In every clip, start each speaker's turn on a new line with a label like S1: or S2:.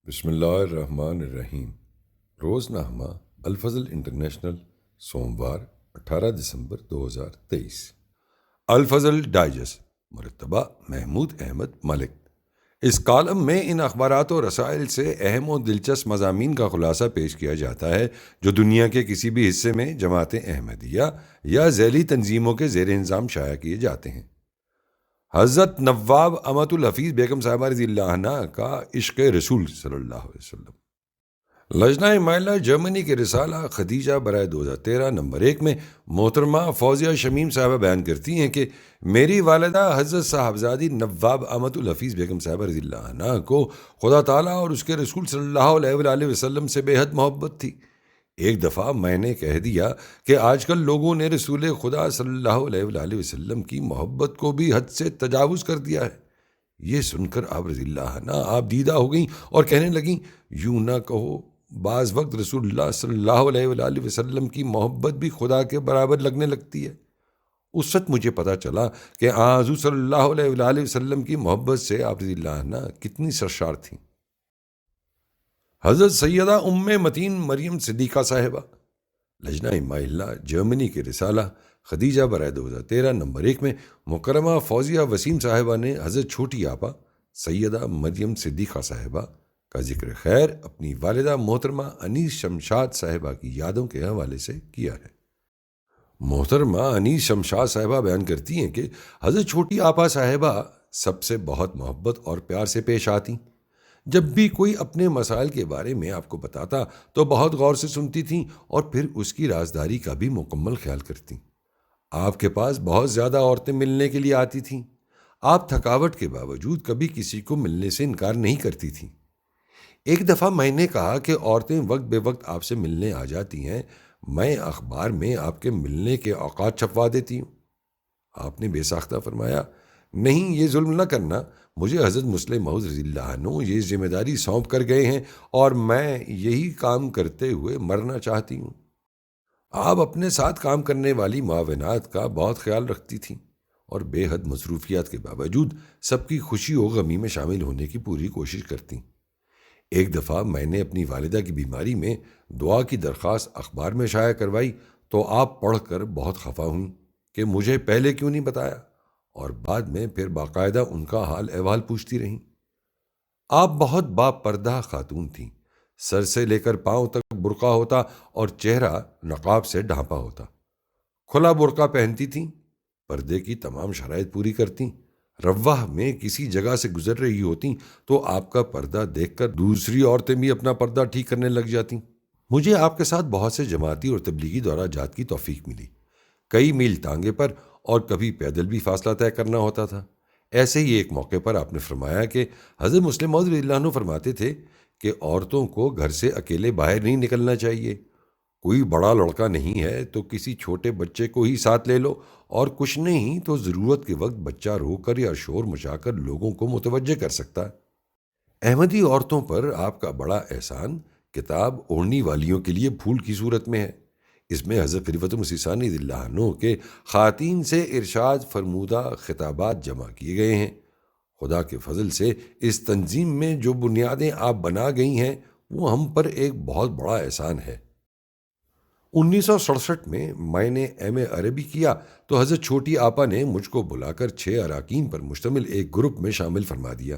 S1: بسم اللہ الرحمن الرحیم۔ روزنامہ الفضل انٹرنیشنل، سوموار 18 دسمبر 2023۔ الفضل ڈائجسٹ، مرتبہ محمود احمد ملک۔ اس کالم میں ان اخبارات و رسائل سے اہم و دلچسپ مضامین کا خلاصہ پیش کیا جاتا ہے جو دنیا کے کسی بھی حصے میں جماعت احمدیہ یا ذیلی تنظیموں کے زیر انتظام شائع کیے جاتے ہیں۔ حضرت نواب امت الحفیظ بیگم صاحبہ رضی اللہ عنہ کا عشق رسول صلی اللہ علیہ وسلم۔ لجنہ مائلہ جرمنی کے رسالہ خدیجہ برائے 2013 نمبر 1 میں محترمہ فوزیہ شمیم صاحبہ بیان کرتی ہیں کہ میری والدہ حضرت صاحبزادی نواب امت الحفیظ بیگم صاحبہ رضی اللہ عنہ کو خدا تعالیٰ اور اس کے رسول صلی اللہ علیہ وآلہ وسلم سے بے حد محبت تھی۔ ایک دفعہ میں نے کہہ دیا کہ آج کل لوگوں نے رسول خدا صلی اللہ علیہ وآلہ وسلم کی محبت کو بھی حد سے تجاوز کر دیا ہے۔ یہ سن کر آپ رضی اللہ عنہ آپ دیدہ ہو گئیں اور کہنے لگیں، یوں نہ کہو، بعض وقت رسول اللہ صلی اللہ علیہ وآلہ وسلم کی محبت بھی خدا کے برابر لگنے لگتی ہے۔ اس وقت مجھے پتہ چلا کہ حضور صلی اللہ علیہ وآلہ وسلم کی محبت سے آپ رضی اللہ عنہ کتنی سرشار تھیں۔ حضرت سیدہ ام متین مریم صدیقہ صاحبہ، لجنہ مائلہ جرمنی کے رسالہ خدیجہ برائے 2013 نمبر 1 میں مکرمہ فوزیہ وسیم صاحبہ نے حضرت چھوٹی آپا سیدہ مریم صدیقہ صاحبہ کا ذکر خیر اپنی والدہ محترمہ انیس شمشاد صاحبہ کی یادوں کے حوالے سے کیا ہے۔ محترمہ انیس شمشاد صاحبہ بیان کرتی ہیں کہ حضرت چھوٹی آپا صاحبہ سب سے بہت محبت اور پیار سے پیش آتی۔ جب بھی کوئی اپنے مسائل کے بارے میں آپ کو بتاتا تو بہت غور سے سنتی تھیں اور پھر اس کی رازداری کا بھی مکمل خیال کرتیں۔ آپ کے پاس بہت زیادہ عورتیں ملنے کے لیے آتی تھیں۔ آپ تھکاوٹ کے باوجود کبھی کسی کو ملنے سے انکار نہیں کرتی تھیں۔ ایک دفعہ میں نے کہا کہ عورتیں وقت بے وقت آپ سے ملنے آ جاتی ہیں، میں اخبار میں آپ کے ملنے کے اوقات چھپوا دیتی ہوں۔ آپ نے بے ساختہ فرمایا، نہیں، یہ ظلم نہ کرنا، مجھے حضرت مسلم موعود رضی اللہ عنہ یہ ذمہ داری سونپ کر گئے ہیں اور میں یہی کام کرتے ہوئے مرنا چاہتی ہوں۔ آپ اپنے ساتھ کام کرنے والی معاونات کا بہت خیال رکھتی تھیں اور بے حد مصروفیات کے باوجود سب کی خوشی و غمی میں شامل ہونے کی پوری کوشش کرتیں۔ ایک دفعہ میں نے اپنی والدہ کی بیماری میں دعا کی درخواست اخبار میں شائع کروائی تو آپ پڑھ کر بہت خفا ہوئیں کہ مجھے پہلے کیوں نہیں بتایا، اور بعد میں پھر باقاعدہ ان کا حال احوال پوچھتی رہیں۔ آپ بہت با پردہ خاتون تھیں، سر سے لے کر پاؤں تک برقع ہوتا اور چہرہ نقاب سے ڈھانپا ہوتا۔ کھلا برقع پہنتی تھیں، پردے کی تمام شرائط پوری کرتیں۔ رواح میں کسی جگہ سے گزر رہی ہوتیں تو آپ کا پردہ دیکھ کر دوسری عورتیں بھی اپنا پردہ ٹھیک کرنے لگ جاتیں۔ مجھے آپ کے ساتھ بہت سے جماعتی اور تبلیغی دورہ جات کی توفیق ملی۔ کئی میل ٹانگے پر اور کبھی پیدل بھی فاصلہ طے کرنا ہوتا تھا۔ ایسے ہی ایک موقع پر آپ نے فرمایا کہ حضرت مسلم موعود رضی اللہ عنہ فرماتے تھے کہ عورتوں کو گھر سے اکیلے باہر نہیں نکلنا چاہیے۔ کوئی بڑا لڑکا نہیں ہے تو کسی چھوٹے بچے کو ہی ساتھ لے لو، اور کچھ نہیں تو ضرورت کے وقت بچہ رو کر یا شور مچا کر لوگوں کو متوجہ کر سکتا ہے۔ احمدی عورتوں پر آپ کا بڑا احسان کتاب اوڑھنے والیوں کے لیے پھول کی صورت میں ہے۔ اس میں حضرت خلیفۃ مسیح ثانی رضی اللہ عنہ کے خواتین سے ارشاد فرمودہ خطابات جمع کیے گئے ہیں۔ خدا کے فضل سے اس تنظیم میں جو بنیادیں آپ بنا گئی ہیں وہ ہم پر ایک بہت بڑا احسان ہے۔ 1967 میں نے ایم اے عربی کیا تو حضرت چھوٹی آپا نے مجھ کو بلا کر 6 اراکین پر مشتمل ایک گروپ میں شامل فرما دیا،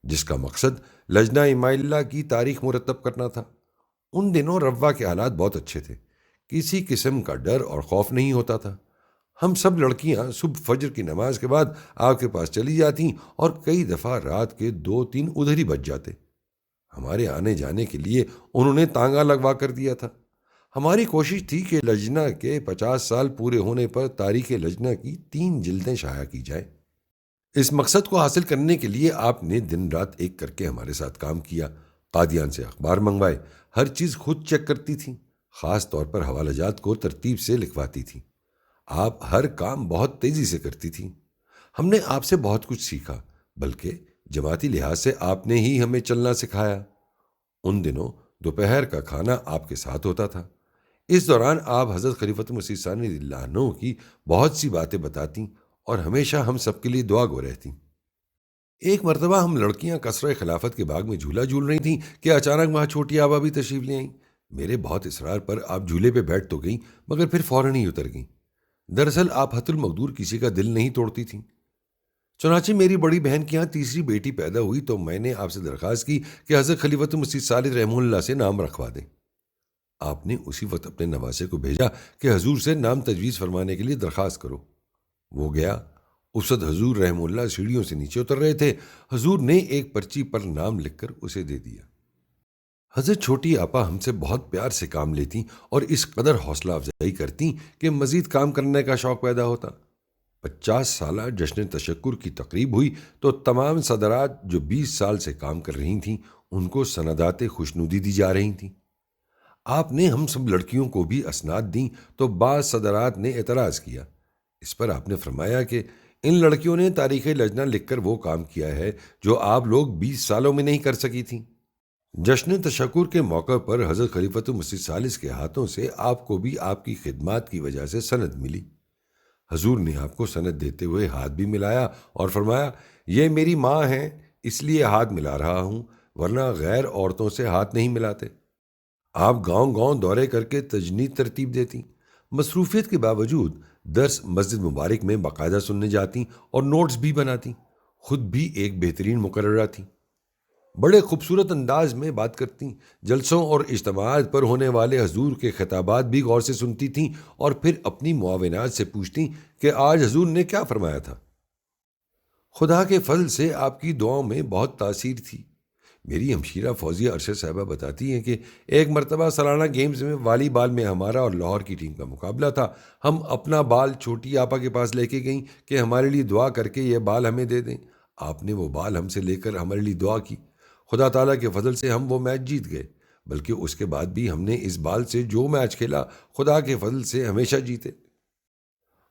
S1: جس کا مقصد لجنہ مائلہ کی تاریخ مرتب کرنا تھا۔ ان دنوں روا کے حالات بہت اچھے تھے، کسی قسم کا ڈر اور خوف نہیں ہوتا تھا۔ ہم سب لڑکیاں صبح فجر کی نماز کے بعد آپ کے پاس چلی جاتیں اور کئی دفعہ رات کے 2-3 ادھر ہی بج جاتے۔ ہمارے آنے جانے کے لیے انہوں نے تانگا لگوا کر دیا تھا۔ ہماری کوشش تھی کہ لجنہ کے 50 سال پورے ہونے پر تاریخ لجنہ کی 3 جلدیں شائع کی جائیں۔ اس مقصد کو حاصل کرنے کے لیے آپ نے دن رات ایک کر کے ہمارے ساتھ کام کیا، قادیان سے اخبار منگوائے، ہر چیز خود چیک کرتی تھیں، خاص طور پر حوالہ جات کو ترتیب سے لکھواتی تھیں۔ آپ ہر کام بہت تیزی سے کرتی تھیں۔ ہم نے آپ سے بہت کچھ سیکھا، بلکہ جماعتی لحاظ سے آپ نے ہی ہمیں چلنا سکھایا۔ ان دنوں دوپہر کا کھانا آپ کے ساتھ ہوتا تھا۔ اس دوران آپ حضرت خلیفۃ مسیح ثانی رضی اللہ عنہ کی بہت سی باتیں بتاتیں اور ہمیشہ ہم سب کے لیے دعا گو رہتیں۔ ایک مرتبہ ہم لڑکیاں قصر خلافت کے باغ میں جھولا جھول رہی تھیں کہ اچانک وہاں چھوٹی آپا بھی تشریف لے آئیں۔ میرے بہت اصرار پر آپ جھولے پہ بیٹھ تو گئیں، مگر پھر فوراً ہی اتر گئیں۔ دراصل آپ حت المقدور کسی کا دل نہیں توڑتی تھیں۔ چنانچہ میری بڑی بہن کے یہاں تیسری بیٹی پیدا ہوئی تو میں نے آپ سے درخواست کی کہ حضرت خلیفۃ مسیح صالح رحمہ اللہ سے نام رکھوا دیں۔ آپ نے اسی وقت اپنے نواسے کو بھیجا کہ حضور سے نام تجویز فرمانے کے لیے درخواست کرو۔ وہ گیا۔ اس وقت حضور رحمہ اللہ سیڑھیوں سے نیچے اتر رہے تھے۔ حضور نے ایک پرچی پر نام لکھ کر اسے دے دیا۔ حضرت چھوٹی آپا ہم سے بہت پیار سے کام لیتی اور اس قدر حوصلہ افزائی کرتی کہ مزید کام کرنے کا شوق پیدا ہوتا۔ 50 سالہ جشن تشکر کی تقریب ہوئی تو تمام صدرات جو 20 سال سے کام کر رہی تھیں ان کو سندات خوشنودی دی جا رہی تھیں۔ آپ نے ہم سب لڑکیوں کو بھی اسناد دیں تو بعض صدرات نے اعتراض کیا۔ اس پر آپ نے فرمایا کہ ان لڑکیوں نے تاریخ لجنہ لکھ کر وہ کام کیا ہے جو آپ لوگ 20 سالوں میں نہیں کر سکی تھیں۔ جشن تشکر کے موقع پر حضرت خلیفۃ مسیح ثالث کے ہاتھوں سے آپ کو بھی آپ کی خدمات کی وجہ سے سند ملی۔ حضور نے آپ کو سند دیتے ہوئے ہاتھ بھی ملایا اور فرمایا، یہ میری ماں ہیں اس لیے ہاتھ ملا رہا ہوں، ورنہ غیر عورتوں سے ہاتھ نہیں ملاتے۔ آپ گاؤں گاؤں دورے کر کے تجنید ترتیب دیتی، مصروفیت کے باوجود درس مسجد مبارک میں باقاعدہ سننے جاتی اور نوٹس بھی بناتی، خود بھی ایک بہترین مقررہ تھیں۔ بڑے خوبصورت انداز میں بات کرتی، جلسوں اور اجتماعات پر ہونے والے حضور کے خطابات بھی غور سے سنتی تھیں اور پھر اپنی معاونات سے پوچھتی کہ آج حضور نے کیا فرمایا تھا۔ خدا کے فضل سے آپ کی دعاؤں میں بہت تاثیر تھی۔ میری ہمشیرہ فوزیہ ارشد صاحبہ بتاتی ہیں کہ ایک مرتبہ سالانہ گیمز میں والی بال میں ہمارا اور لاہور کی ٹیم کا مقابلہ تھا۔ ہم اپنا بال چھوٹی آپا کے پاس لے کے گئیں کہ ہمارے لیے دعا کر کے یہ بال ہمیں دے دیں۔ آپ نے وہ بال ہم سے لے کر ہمارے لیے دعا کی۔ خدا تعالیٰ کے فضل سے ہم وہ میچ جیت گئے، بلکہ اس کے بعد بھی ہم نے اس بال سے جو میچ کھیلا خدا کے فضل سے ہمیشہ جیتے۔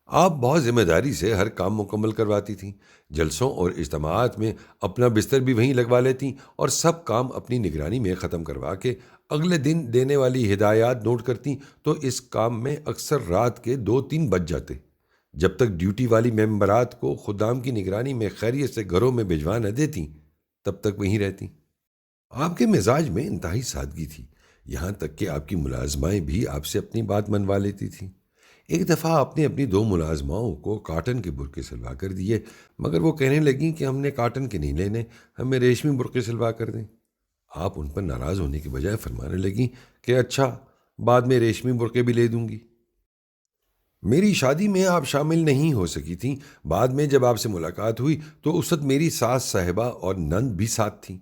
S1: آپ بہت ذمہ داری سے ہر کام مکمل کرواتی تھیں، جلسوں اور اجتماعات میں اپنا بستر بھی وہیں لگوا لیتیں اور سب کام اپنی نگرانی میں ختم کروا کے اگلے دن دینے والی ہدایات نوٹ کرتیں تو اس کام میں اکثر رات کے 2-3 بج جاتے۔ جب تک ڈیوٹی والی ممبرات کو خدام کی نگرانی میں خیریت سے گھروں میں بھجوا نہ دیتیں تب تک وہیں رہتیں۔ آپ کے مزاج میں انتہائی سادگی تھی، یہاں تک کہ آپ کی ملازمائیں بھی آپ سے اپنی بات منوا لیتی تھیں۔ ایک دفعہ آپ نے اپنی 2 ملازماؤں کو کاٹن کے برقعے سلوا کر دیے، مگر وہ کہنے لگیں کہ ہم نے کاٹن کے نہیں لینے، ہمیں ریشمی برقعے سلوا کر دیں۔ آپ ان پر ناراض ہونے کے بجائے فرمانے لگیں کہ اچھا، بعد میں ریشمی برقعے بھی لے دوں گی۔ میری شادی میں آپ شامل نہیں ہو سکی تھیں۔ بعد میں جب آپ سے ملاقات ہوئی تو اس وقت میری ساس صاحبہ اور نند بھی ساتھ تھیں۔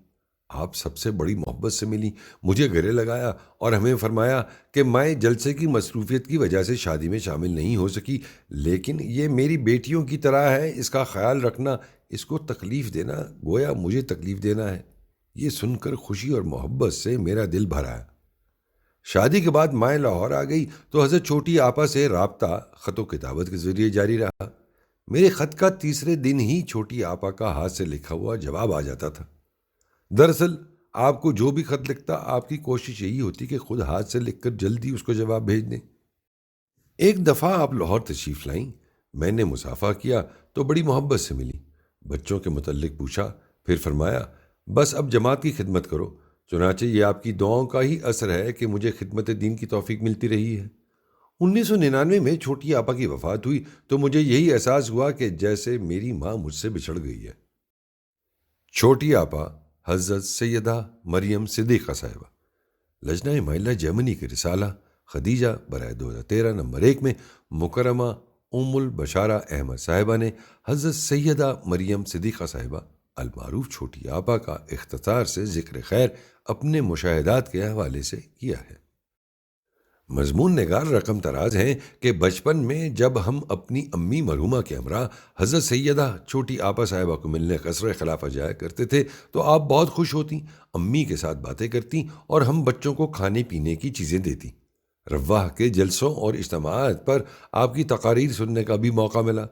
S1: آپ سب سے بڑی محبت سے ملی، مجھے گلے لگایا اور ہمیں فرمایا کہ میں جلسے کی مصروفیت کی وجہ سے شادی میں شامل نہیں ہو سکی، لیکن یہ میری بیٹیوں کی طرح ہے، اس کا خیال رکھنا، اس کو تکلیف دینا گویا مجھے تکلیف دینا ہے۔ یہ سن کر خوشی اور محبت سے میرا دل بھر آیا۔ شادی کے بعد مائیں لاہور آ گئی تو حضرت چھوٹی آپا سے رابطہ خط و کتابت کے ذریعے جاری رہا۔ میرے خط کا تیسرے دن ہی چھوٹی آپا کا ہاتھ سے لکھا ہوا جواب آ جاتا تھا۔ دراصل آپ کو جو بھی خط لکھتا آپ کی کوشش یہی ہوتی کہ خود ہاتھ سے لکھ کر جلدی اس کو جواب بھیج دیں۔ ایک دفعہ آپ لاہور تشریف لائیں، میں نے مصافحہ کیا تو بڑی محبت سے ملی، بچوں کے متعلق پوچھا، پھر فرمایا بس اب جماعت کی خدمت کرو، چنانچہ یہ آپ کی دعاؤں کا ہی اثر ہے کہ مجھے خدمت دین کی توفیق ملتی رہی ہے۔ 1999 میں چھوٹی آپا کی وفات ہوئی تو مجھے یہی احساس ہوا کہ جیسے میری ماں مجھ سے بچھڑ گئی ہے۔ چھوٹی آپا حضرت سیدہ مریم صدیقہ صاحبہ، لجنہ مائلہ جرمنی کے رسالہ خدیجہ برائے 2013 نمبر 1 میں مکرمہ ام البشارہ احمد صاحبہ نے حضرت سیدہ مریم صدیقہ صاحبہ المعروف چھوٹی آپا کا اختصار سے ذکر خیر اپنے مشاہدات کے حوالے سے کیا ہے۔ مضمون نگار رقم تراز ہیں کہ بچپن میں جب ہم اپنی امی مرحومہ کے ہمراہ حضرت سیدہ چھوٹی آپا صاحبہ کو ملنے قصر خلافہ جایا کرتے تھے تو آپ بہت خوش ہوتی، امی کے ساتھ باتیں کرتی اور ہم بچوں کو کھانے پینے کی چیزیں دیتی۔ رواح کے جلسوں اور اجتماعات پر آپ کی تقاریر سننے کا بھی موقع ملا،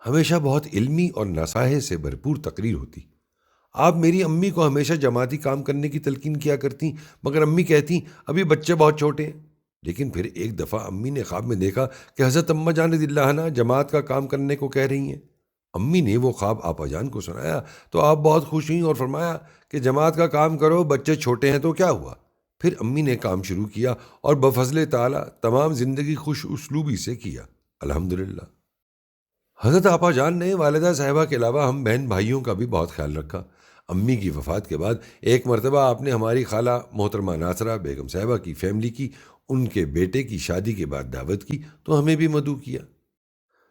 S1: ہمیشہ بہت علمی اور نصائح سے بھرپور تقریر ہوتی۔ آپ میری امی کو ہمیشہ جماعتی کام کرنے کی تلقین کیا کرتی، مگر امی کہتی ابھی بچے بہت چھوٹے ہیں۔ لیکن پھر ایک دفعہ امی نے خواب میں دیکھا کہ حضرت اماں جان رضی اللہ عنہا جماعت کا کام کرنے کو کہہ رہی ہیں۔ امی نے وہ خواب آپا جان کو سنایا تو آپ بہت خوش ہوئیں اور فرمایا کہ جماعت کا کام کرو، بچے چھوٹے ہیں تو کیا ہوا۔ پھر امی نے کام شروع کیا اور بفضل تعالیٰ تمام زندگی خوش اسلوبی سے کیا، الحمدللہ۔ حضرت آپا جان نے والدہ صاحبہ کے علاوہ ہم بہن بھائیوں کا بھی بہت خیال رکھا۔ امی کی وفات کے بعد ایک مرتبہ آپ نے ہماری خالہ محترمہ ناصرہ بیگم صاحبہ کی فیملی کی، ان کے بیٹے کی شادی کے بعد دعوت کی تو ہمیں بھی مدعو کیا۔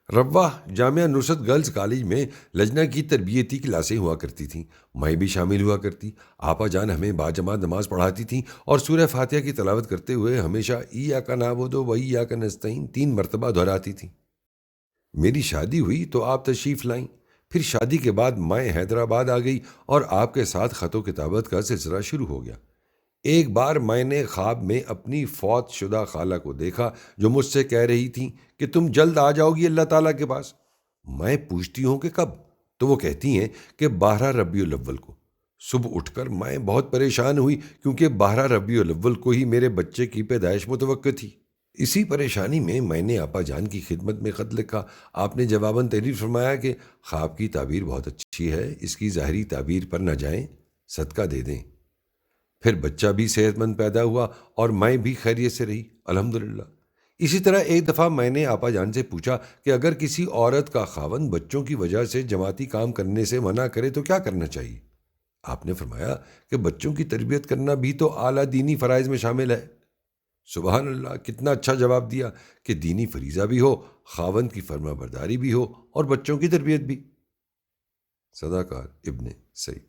S1: رواح جامعہ نصرت گرلز کالج میں لجنہ کی تربیتی کلاسیں ہوا کرتی تھیں، میں بھی شامل ہوا کرتی۔ آپا جان ہمیں باجماعت نماز پڑھاتی تھیں اور سورہ فاتحہ کی تلاوت کرتے ہوئے ہمیشہ ایاک نعبد و ایاک نستعین 3 مرتبہ دہراتی تھیں۔ میری شادی ہوئی تو آپ تشریف لائیں، پھر شادی کے بعد میں حیدرآباد آ گئی اور آپ کے ساتھ خط و کتابت کا سلسلہ شروع ہو گیا۔ ایک بار میں نے خواب میں اپنی فوت شدہ خالہ کو دیکھا جو مجھ سے کہہ رہی تھیں کہ تم جلد آ جاؤ گی اللہ تعالیٰ کے پاس۔ میں پوچھتی ہوں کہ کب، تو وہ کہتی ہیں کہ 12 ربیع الاول کو۔ صبح اٹھ کر میں بہت پریشان ہوئی کیونکہ 12 ربیع الاول کو ہی میرے بچے کی پیدائش متوقع تھی۔ اسی پریشانی میں نے آپا جان کی خدمت میں خط لکھا۔ آپ نے جواباً تعریف فرمایا کہ خواب کی تعبیر بہت اچھی ہے، اس کی ظاہری تعبیر پر نہ جائیں، صدقہ دے دیں۔ پھر بچہ بھی صحت مند پیدا ہوا اور میں بھی خیریت سے رہی، الحمدللہ۔ اسی طرح ایک دفعہ میں نے آپا جان سے پوچھا کہ اگر کسی عورت کا خاوند بچوں کی وجہ سے جماعتی کام کرنے سے منع کرے تو کیا کرنا چاہیے؟ آپ نے فرمایا کہ بچوں کی تربیت کرنا بھی تو اعلیٰ دینی فرائض میں شامل ہے۔ سبحان اللہ، کتنا اچھا جواب دیا کہ دینی فریضہ بھی ہو، خاوند کی فرما برداری بھی ہو اور بچوں کی تربیت بھی۔ صداقار ابن سعید۔